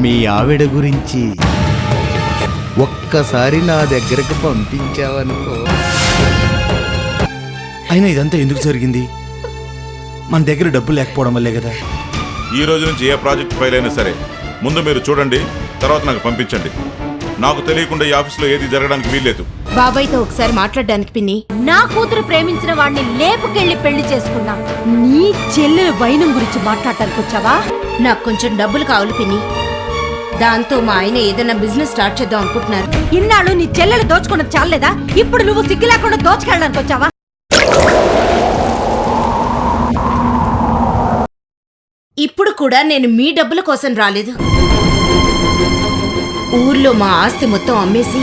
మీ ఆవిడ గురించి ఒక్కసారి నా దగ్గరకు పంపించావనుకో. అయినా ఇదంతా ఎందుకు జరిగింది? మన దగ్గర డబ్బు లేకపోవడం వల్లే కదా. ఈ రోజు నుంచి ఏ ప్రాజెక్ట్ ఫైల్ అయినా సరే ముందు మీరు చూడండి, తర్వాత నాకు పంపించండి. నాకు తెలియకుండా ఈ ఆఫీస్లో ఏది జరగడానికి వీల్లేదు. బాబాయ్తో ఒకసారి మాట్లాడడానికి పిన్ని. నా కూతురు ప్రేమించిన వాడిని లేపుకెళ్లి పెళ్లి చేసుకున్నా. నీ చెల్లెల వైనం గురించి మాట్లాడటానికి వచ్చావా? నాకు కొంచెం డబ్బులు కావాలి పిన్ని. దాంతో మా ఆయన ఏదైనా బిజినెస్ స్టార్ట్ చేద్దాం అనుకుంటున్నారు. ఇన్నాళ్ళు నీ చెల్లెలు దోచుకున్నది చాలేదా? ఇప్పుడు నువ్వు సిగ్గు లేకుండా దోచుకెళ్ళడానికి వచ్చావా? ఇప్పుడు కూడా నేను మీ డబ్బుల కోసం రాలేదు. ఊర్లో మా ఆస్తి మొత్తం అమ్మేసి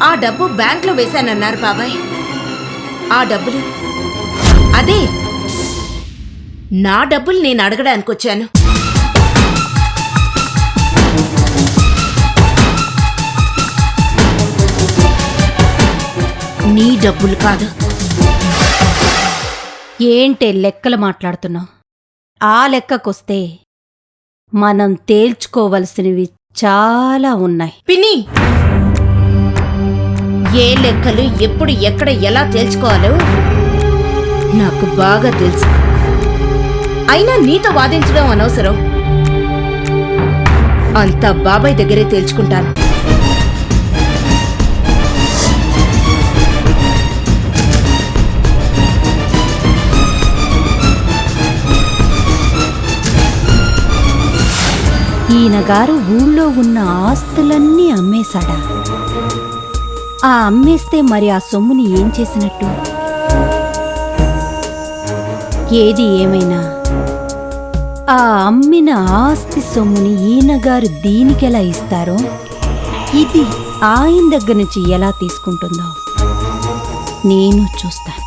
ఆ డబ్బు బ్యాంక్లో వేశానన్నారు బాబాయ్. ఆ డబ్బులు అదే నా డబ్బులు నేను అడగడానికి వచ్చాను. నీ డబ్బులు కాదు. ఏంటే లెక్కలు మాట్లాడుతున్నావు? ఆ లెక్కకొస్తే మనం తేల్చుకోవలసినవి చాలా ఉన్నాయి పిన్ని. ఏ లెక్కలు ఎప్పుడు ఎక్కడ ఎలా తేల్చుకోవాలో నాకు బాగా తెలుసు. అయినా నీతో వాదించడం అనవసరం. అంతా బాబాయ్ దగ్గరే తేల్చుకుంటాను. ఈయనగారు ఊళ్ళో ఉన్న ఆస్తులన్నీ అమ్మేశాడా? ఆ అమ్మేస్తే మరి ఆ సొమ్ముని ఏం చేసినట్టు? ఏది ఏమైనా ఆ అమ్మిన ఆస్తి సొమ్ముని ఈయనగారు దీనికెలా ఇస్తారో, ఇది ఆయన దగ్గర నుంచి ఎలా తీసుకుంటుందో నేను చూస్తాను.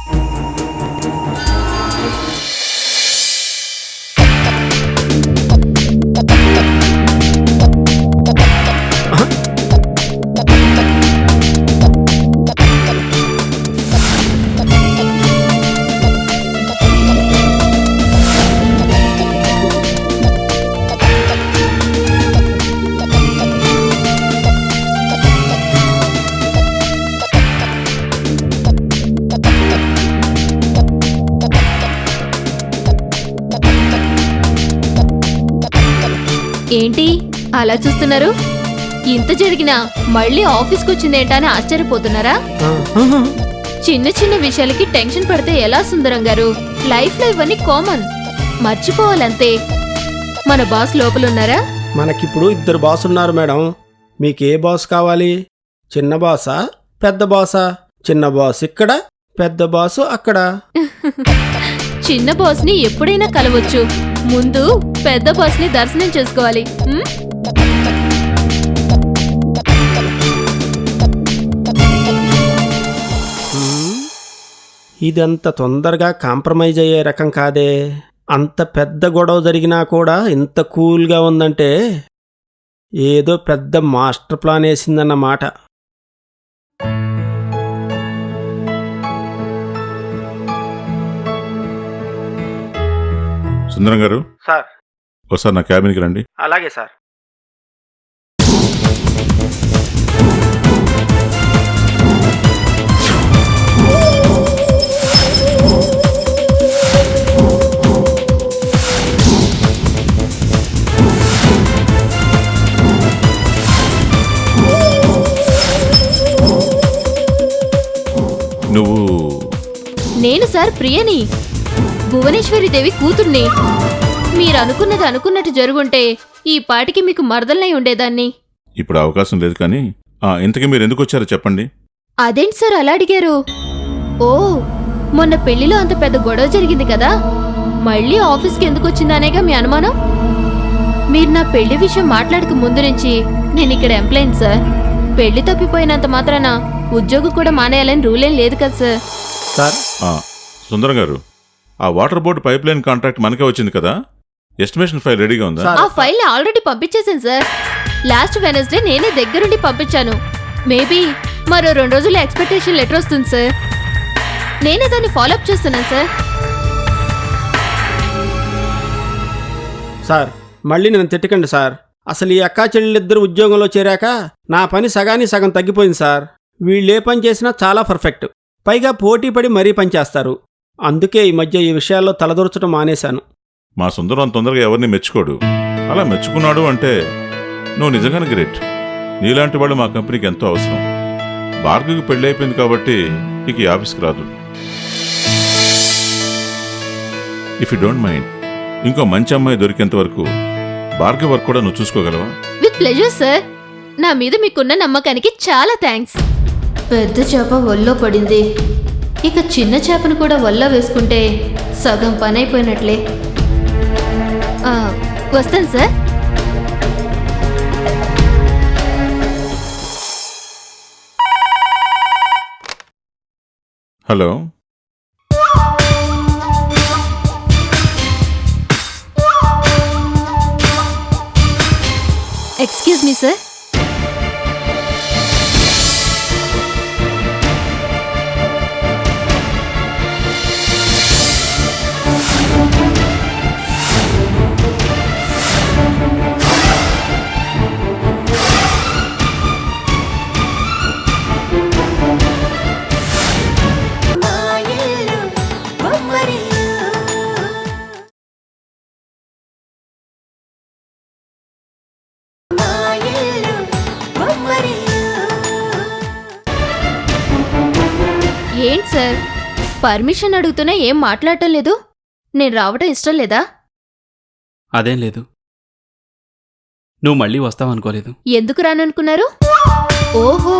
ఏంటి అలా చూస్తున్నారు? ఇంత జరిగినా మళ్ళీ ఆఫీస్కి వచ్చిందేంటా అని ఆశ్చర్యపోతున్నారా? చిన్న చిన్న విషయాలకి టెన్షన్ పడితే ఎలా సుందరం గారు? లైఫ్ లో ఇవన్నీ కామన్, మర్చిపోవాలంతే. మన బాస్ లోపలున్నారా? మనకిప్పుడు 2 బాస్ ఉన్నారు మేడం. మీకే బాస్ కావాలి? చిన్న బాసా పెద్ద బాసా? చిన్న బాస్ ఇక్కడ, పెద్ద బాసు అక్కడ. చిన్న బాస్ ని ఎప్పుడైనా కలవచ్చు, ముందు పెద్ద బాస్ ని దర్శనం చేసుకోవాలి. ఇదంత తొందరగా కాంప్రమైజ్ అయ్యే రకం కాదే. అంత పెద్ద గొడవ జరిగినా కూడా ఇంత కూల్గా ఉందంటే ఏదో పెద్ద మాస్టర్ ప్లాన్ వేసిందన్నమాట. సుందరం గారు, సార్ ఒకసారి నా క్యాబిన్కి రండి. అలాగే సార్. నువ్వు? నేను సార్ ప్రియని, భువనేశ్వరి దేవి కూతుర్ని. మీరు అనుకున్నది అనుకున్నట్టు జరుగుంటే ఈ పాటికి మీకు మరదలై ఉండేదాన్ని. ఇప్పుడు అవకాశం లేదు కానీ ఇంతకీ మీరు ఎందుకు వచ్చారో చెప్పండి. అదేంటి సార్ అలా అడిగారు? ఓ, మొన్న పెళ్లిలో అంత పెద్ద గొడవ జరిగింది కదా, మళ్ళీ ఆఫీస్కి ఎందుకు వచ్చిందనేగా మీ అనుమానం? మీరు నా పెళ్లి విషయం మాట్లాడక ముందు నుంచి నేను ఇక్కడ ఎంప్లాయ్ సార్. పెళ్లి తప్పిపోయినంత మాత్రాన ఉద్యోగం కూడా మానేయాలని రూల్ ఏం లేదు కదా సార్. సుందరం గారు, ఆ water board pipe line contract మనకే వచ్చింది కదా, ఎస్టిమేషన్ ఫైల్ రెడీగా ఉందా? ఆ ఫైల్ ని ఆల్రెడీ పంపించేశాను సార్. లాస్ట్ వెనస్డే నేనే దగ్గరుండి పంపించాను. మేబీ మరో 2 రోజుల్లో ఎక్స్పెక్టేషన్ లెటర్ వస్తుంది సార్. నేనే దాన్ని ఫాలోఅప్ చేస్తున్నాను సార్. సార్ మళ్ళీ నన్ను తిట్టకండి సార్. అసలు ఈ అక్కా చెల్లెళ్ళిద్దరు ఉద్యోగంలో చేరాక నా పని సగానికి సగం తగ్గిపోయింది సార్. వీళ్ళు ఏ పని చేసినా చాలా పర్ఫెక్ట్. పైగా పోటీపడి మరీ పనిచేస్తారు. అందుకే ఈ మధ్య ఈ విషయాల్లో తలదూర్చడం మానేశాను. మా సుందరం అంత తొందరగా ఎవరిని మెచ్చుకోడు. అలా మెచ్చుకున్నాడు అంటే నువ్వు నిజంగానే గ్రేట్. నీలాంటి వాళ్ళు మా కంపెనీకి ఎంతో అవసరం. భార్గవికి పెళ్ళి అయిపోయింది కాబట్టి ఇక ఈ ఆఫీస్కి రాదు. ఇఫ్ యూ డోంట్ మైండ్, ఇంకో మంచి అమ్మాయి దొరికేంత వరకు భార్గవి వర్క్ కూడా నువ్వు చూసుకోగలవా? With pleasure sir. నా మీద మీకున్న నమ్మకానికి చాలా థ్యాంక్స్. పెద్ద చేప వల్లో పడింది, ఇక చిన్న చేపను కూడా వల్ల వేసుకుంటే సగం పని అయిపోయినట్లే. వస్తాను sir. Hello, excuse me sir. ఏంటి సార్, పర్మిషన్ అడుగుతూనే ఏం మాట్లాడటం లేదు? నేను రావటం ఇష్టం లేదా? అదేం లేదు, నువ్వు మళ్ళీ వస్తావనుకోలేదు. ఎందుకు రాననుకున్నారు? ఓహో,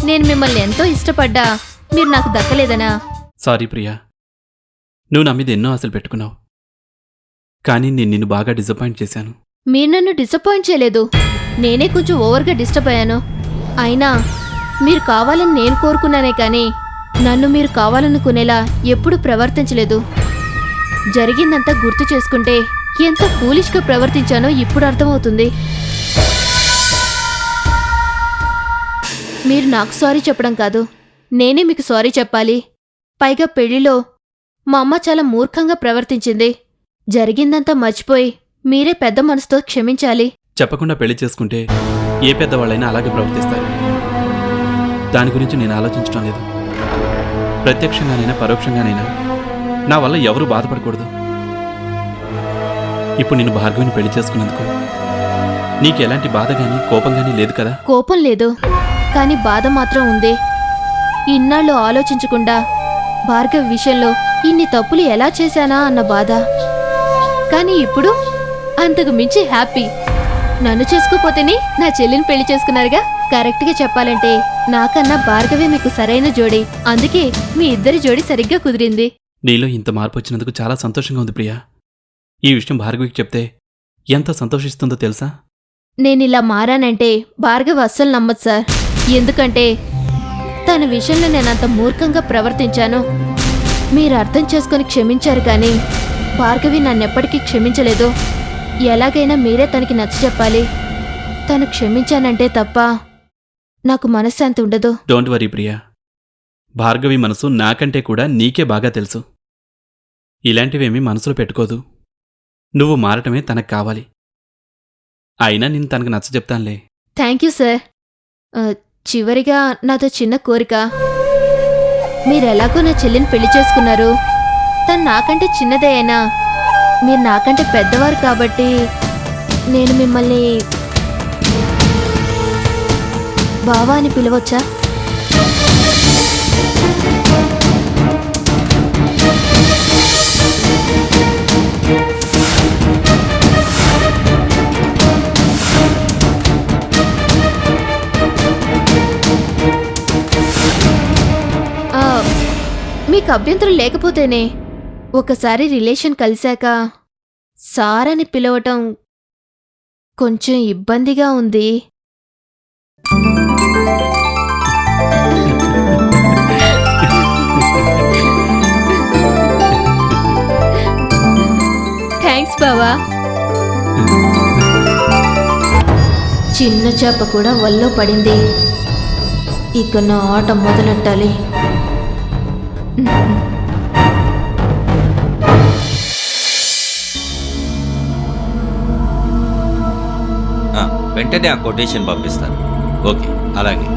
నేను మిమ్మల్ని ఎంతో ఇష్టపడ్డా మీరు నాకు దక్కలేదనా? సారీ ప్రియా, నువ్వు నా మీద ఎన్నో ఆశలు పెట్టుకున్నావు, కానీ నేను నిన్ను బాగా డిసప్పాయింట్ చేశాను. మీరు నన్ను డిసప్పాయింట్ చేయలేదు, నేనే కొంచెం ఓవర్గా డిస్టర్బ్ అయ్యాను. అయినా మీరు కావాలని నేను కోరుకున్నానే కానీ నన్ను మీరు కావాలనుకునేలా ఎప్పుడూ ప్రవర్తించలేదు. జరిగిందంతా గుర్తు చేసుకుంటే ఎంత ఫూలిష్గా ప్రవర్తించానో ఇప్పుడు అర్థమవుతుంది. మీరు నాకు సారీ చెప్పడం కాదు, నేనే మీకు సారీ చెప్పాలి. పైగా పెళ్లిలో మా అమ్మ చాలా మూర్ఖంగా ప్రవర్తించింది. జరిగిందంతా మర్చిపోయి మీరే పెద్ద మనసుతో క్షమించాలి. చెప్పకుండా పెళ్లి చేసుకుంటే ఏ పెద్దవాళ్ళైనా అలాగే ప్రవర్తిస్తారు. దాని గురించి నేను ఆలోచించడం లేదు. ప్రత్యక్షంగానైనా పరోక్షంగానైనా నా వల్ల ఎవరూ బాధపడకూడదు. ఇప్పుడు నిన్ను భార్గవిని పెళ్లి చేసుకున్నందుకు నీకు ఎలాంటి బాధ గానీ కోపం గానీ లేదు కదా? కోపం లేదు, కానీ బాధ మాత్రం ఉంది. ఇన్నాళ్ళు ఆలోచించకుండా భార్గవి విషయంలో ఇన్ని తప్పులు ఎలా చేశానా అన్న బాధ. కానీ ఇప్పుడు అంతకు మించి హ్యాపీ. నన్ను చేసుకోపోతేనే నా చెల్లిని పెళ్లి చేసుకున్నారుగా. కరెక్ట్గా చెప్పాలంటే నాకన్నా భార్గవే మీకు సరైన జోడి. అందుకే మీ ఇద్దరి జోడి సరిగ్గా కుదిరింది. నీలో ఇంత మార్పు వచ్చినందుకు చాలా సంతోషంగా ఉంది ప్రియా. ఈ విషయం భార్గవికి చెప్తే ఎంత సంతోషిస్తుందో తెలుసా? నేనిలా మారానంటే భార్గవి అస్సలు నమ్మదు సార్. ఎందుకంటే తన విషయంలో నేనంత మూర్ఖంగా ప్రవర్తించాను. మీరు అర్థం చేసుకుని క్షమించారు కానీ భార్గవి నన్నెప్పటికీ క్షమించలేదు. ఎలాగైనా మీరే తనకి నచ్చచెప్పాలి. తను క్షమించానంటే తప్ప నాకు మనశ్శాంతి ఉండదు. డోంట్ వరీ ప్రియా, భార్గవి మనసు నాకంటే కూడా నీకే బాగా తెలుసు. ఇలాంటివేమీ మనసులో పెట్టుకోదు. నువ్వు మారటమే తనకు కావాలి. అయినా నేను తనకు నచ్చ చెప్తానులే. Thank you sir. చివరిగా నాతో చిన్న కోరిక. మీరెలాగో నా చెల్లిని పెళ్లి చేసుకున్నారు. తను నాకంటే చిన్నదే అయినా మీరు నాకంటే పెద్దవారు కాబట్టి నేను మిమ్మల్ని బావా అని పిలవచ్చా? మీకు అభ్యంతరం లేకపోతేనే ఒకసారి రిలేషన్ కలిశాక సార్ అని పిలవటం కొంచెం ఇబ్బందిగా ఉంది. థ్యాంక్స్ బావా. చిన్న చేప కూడా వల్లో పడింది. ఇక నా ఆట మొదలెట్టాలి. వెంటనే ఆ కొటేషన్ పంపిస్తాను. ఓకే, అలాగే.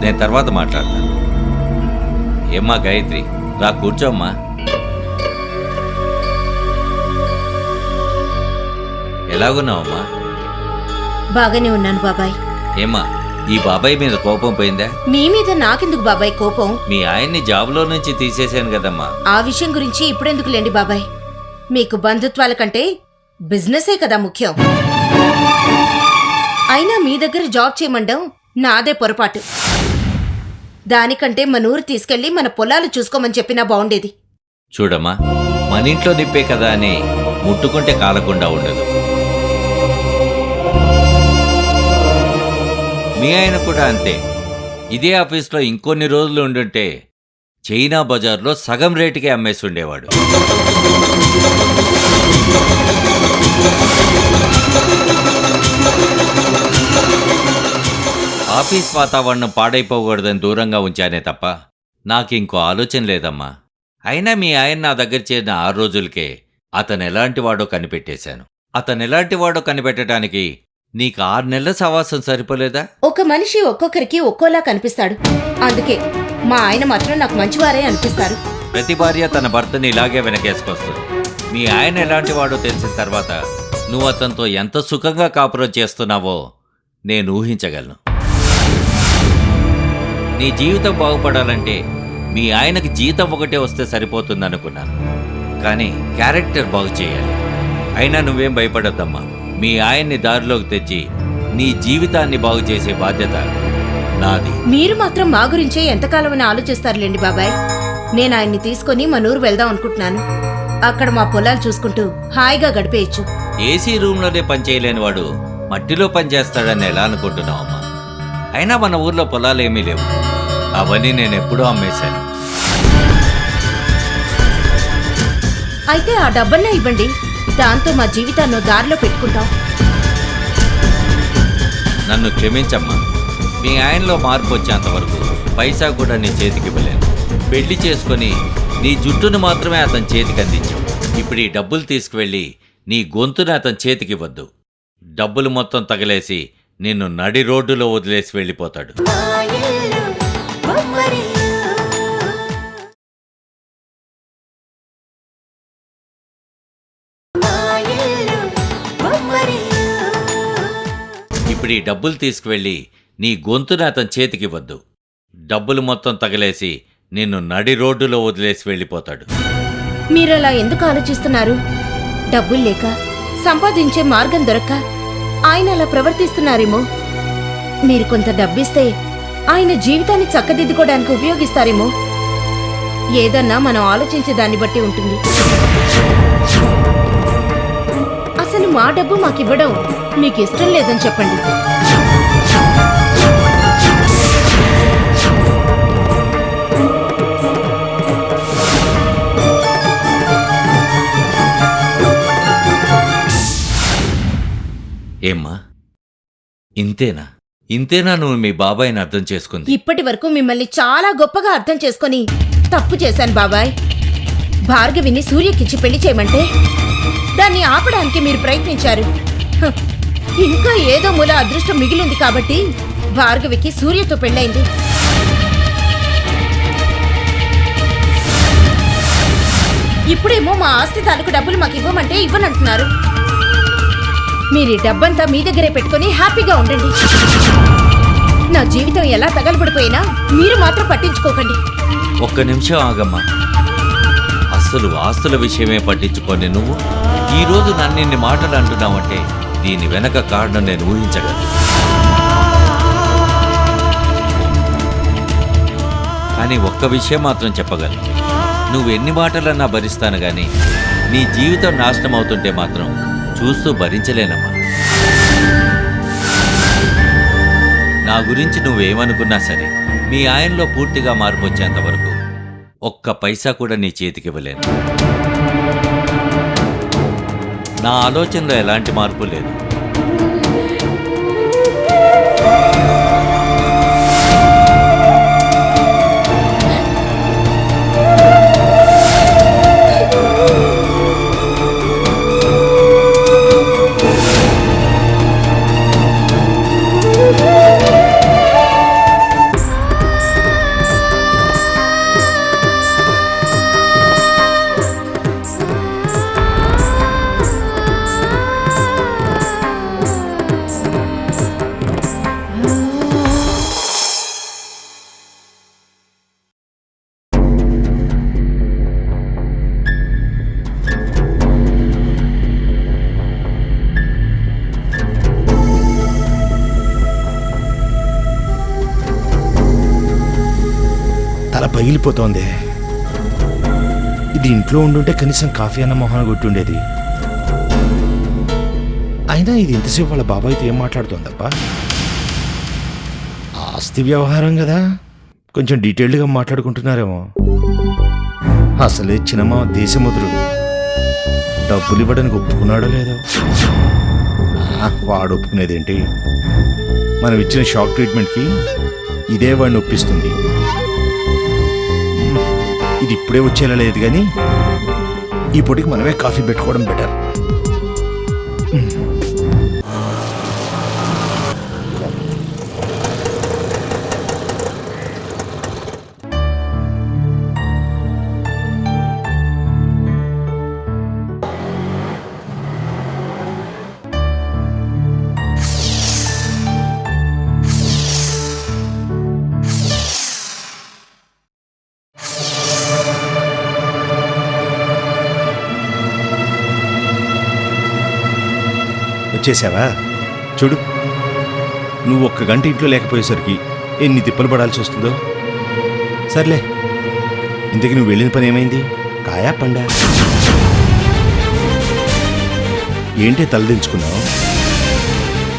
నేను తర్వాత మాట్లాడతాను. ఏమ్మా గాయత్రి, రా కూర్చోమ్మా. ఎలాగున్నావమ్మా? బాగానే ఉన్నాను బాబాయ్. ఏమ్మా, ఈ బాబాయ్ మీద కోపం పోయిందా? మీ మీద నాకెందుకు బాబాయ్ కోపం? మీ ఆయన్ని జాబ్లో నుంచి తీసేశాను కదమ్మా. ఆ విషయం గురించి ఇప్పుడెందుకులేండి బాబాయ్. మీకు బంధుత్వాల కంటే బిజినెసే కదా ముఖ్యం. అయినా మీ దగ్గర జాబ్ చేయమండం నాదే పొరపాటు. దానికంటే మన ఊరు తీసుకెళ్లి మన పొలాలు చూసుకోమని చెప్పినా బాగుండేది. చూడమ్మా, మన ఇంట్లో నిప్పే కదా అని ముట్టుకుంటే కాలకుండా ఉండదు. మీ ఆయన కూడా అంతే. ఇదే ఆఫీస్లో ఇంకొన్ని రోజులు ఉండుంటే చైనా బజార్లో సగం రేటుకే అమ్మేసి ఉండేవాడు. ఆఫీస్ వాతావరణం పాడైపోకూడదని దూరంగా ఉంచానే తప్ప నాకు ఇంకో ఆలోచన లేదమ్మా. అయినా మీ ఆయన నా దగ్గర చేరిన 6 రోజులకే అతను ఎలాంటివాడో కనిపెట్టేశాను. అతను ఎలాంటివాడో కనిపెట్టడానికి నీకు 6 నెలల సవాసం సరిపోలేదా? ఒక మనిషి ఒక్కొక్కరికి ఒక్కోలా కనిపిస్తాడు. అందుకే మా ఆయన మాత్రం నాకు మంచివారే అనిపిస్తారు. ప్రతి భార్య తన భర్తని ఇలాగే వెనకేసుకొస్తుంది. మీ ఆయన ఎలాంటివాడో తెలిసిన తర్వాత నువ్వు అతనితో ఎంత సుఖంగా కాపురం చేస్తున్నావో నేను ఊహించగలను. నీ జీవితం బాగుపడాలంటే మీ ఆయనకి జీతం ఒకటే వస్తే సరిపోతుందనుకున్నాను. కానీ క్యారెక్టర్ బాగు చేయాలి. అయినా నువ్వేం భయపడొద్దమ్మా. మీ ఆయన్ని దారిలోకి తెచ్చి నీ జీవితాన్ని బాగు చేసే బాధ్యత నాది. మీరు మాత్రం మా గురించే ఎంతకాలమని ఆలోచిస్తారులేండి బాబాయ్. నేను ఆయన్ని తీసుకుని మనూరు వెళ్దాం అనుకుంటున్నాను. అక్కడ మా పొలాలు చూసుకుంటూ హాయిగా గడిపేయచ్చు. ఏసీ రూమ్లోనే పనిచేయలేని వాడు మట్టిలో పనిచేస్తాడని ఎలా అనుకుంటున్నావమ్మా? అయినా మన ఊర్లో పొలాలేమీ లేవు. అవన్నీ నేను ఎప్పుడూ అమ్మేశాను. అయితే ఆ డబ్బన్నా ఇవ్వండి. దాంతో మా జీవితాన్ని దారిలో పెట్టుకుంటాం. నన్ను క్షమించమ్మా. మీ ఆయనలో మార్పు వచ్చేంత వరకు పైసా కూడా నీ చేతికి ఇవ్వలేను. పెళ్లి చేసుకొని నీ జుట్టును మాత్రమే అతని చేతికి అందించావు. ఇప్పుడు ఈ డబ్బులు తీసుకువెళ్ళి నీ గొంతును అతని చేతికి ఇవ్వద్దు. డబ్బులు మొత్తం తగలేసి నిన్ను నడి రోడ్డులో వదిలేసి వెళ్ళిపోతాడు. ఇప్పుడు ఈ డబ్బులు తీసుకువెళ్ళి నీ గొంతును అతని చేతికి ఇవ్వద్దు. డబ్బులు మొత్తం తగలేసి నిన్ను నడి రోడ్డులో వదిలేసి వెళ్ళిపోతాడు. మీరలా ఎందుకు ఆలోచిస్తున్నారు? డబ్బులు లేక సంపాదించే మార్గం దొరక్క ఆయన అలా ప్రవర్తిస్తున్నారేమో. మీరు కొంత డబ్బిస్తే ఆయన జీవితాన్ని చక్కదిద్దుకోవడానికి ఉపయోగిస్తారేమో. ఏదన్నా మనం ఆలోచించే దాన్ని బట్టి ఉంటుంది. అసలు మా డబ్బు మాకివ్వడం మీకు ఇష్టం లేదని చెప్పండి. ఏమ్మా, ఇంతేనా నువ్వు మీ బాబాయ్ని అర్థం చేసుకుంది? ఇప్పటి వరకు మిమ్మల్ని చాలా గొప్పగా అర్థం చేసుకొని తప్పు చేశాను బాబాయ్. భార్గవిని సూర్యకిచ్చి పెళ్లి చేయమంటే దాన్ని ఆపడానికి మీరు ప్రయత్నించారు. హ, ఇంకా ఏదో మూల అదృష్టం మిగిలింది కాబట్టి భార్గవికి సూర్యతో పెళ్ళైంది. ఇప్పుడేమో మా ఆస్తి తాలూకు డబ్బులు మాకు ఇవ్వమంటే ఇవ్వనంటున్నారు. మీరు ఈ డబ్బంతా మీ దగ్గరే పెట్టుకుని హ్యాపీగా ఉండండి. నా జీవితం ఎలా తగలబడిపోయినా మీరు మాత్రం పట్టించుకోకండి. ఒక్క నిమిషం ఆగమ్మా. అసలు ఆస్తుల విషయమే పట్టించుకొని నువ్వు ఈరోజు నన్ను ఇన్ని మాటలు అంటున్నావంటే దీని వెనక కారణం నేను ఊహించగలను. కానీ ఒక్క విషయం మాత్రం చెప్పగలను. నువ్వు ఎన్ని మాటలన్నా భరిస్తాను గాని నీ జీవితం నాశనం అవుతుంటే మాత్రం చూస్తూ భరించలేనమ్మా. నా గురించి నువ్వేమనుకున్నా సరే మీ ఆయనలో పూర్తిగా మార్పు వచ్చేంత వరకు ఒక్క పైసా కూడా నీ చేతికి ఇవ్వలేను. నా ఆలోచనలో ఎలాంటి మార్పు లేదు. పగిలిపోతోంది. ఇది ఇంట్లో ఉండుంటే కనీసం కాఫీ అన్న మొహాన కొట్టుండేది. అయినా ఇది ఇంతసేపు వాళ్ళ బాబాయ్తో ఏం మాట్లాడుతోందబ్బా? ఆస్తి వ్యవహారం కదా, కొంచెం డీటెయిల్డ్గా మాట్లాడుకుంటున్నారేమో. అసలే చిన్నమ్మ దేశముద్రు, డబ్బులు ఇవ్వడానికి ఒప్పుకున్నాడో లేదో. వాడు ఒప్పుకునేదేంటి? మనం ఇచ్చిన షాక్ ట్రీట్మెంట్కి ఇదే వాడిని ఒప్పిస్తుంది. ఇది ఇప్పుడే వచ్చేలా లేదు కానీ ఈ పూటకి మనమే కాఫీ పెట్టుకోవడం బెటర్. వచ్చేసావా? చూడు, నువ్వు 1 గంట ఇంట్లో లేకపోయేసరికి ఎన్ని తిప్పలు పడాల్సి వస్తుందో. సర్లే, ఇంతకీ నువ్వు వెళ్ళిన పని ఏమైంది? కాయా పండా? ఏంటి తలదించుకున్నావు?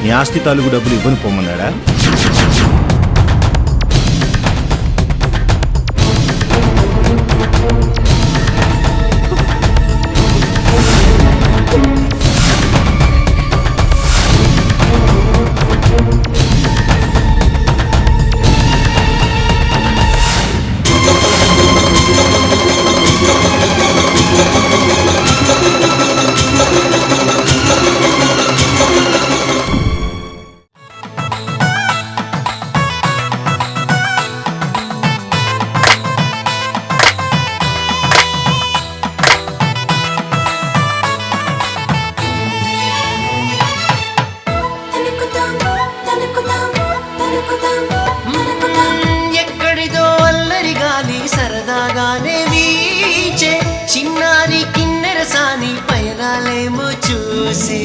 నీ ఆస్తి తాలూకు డబ్బులు ఇవ్వని పొమ్మన్నాడా? ఎక్కడిదో అల్లరి గాలి సరదాగానే వీచే చిన్నారి కిన్నెరసాని పయనాలేమో చూసి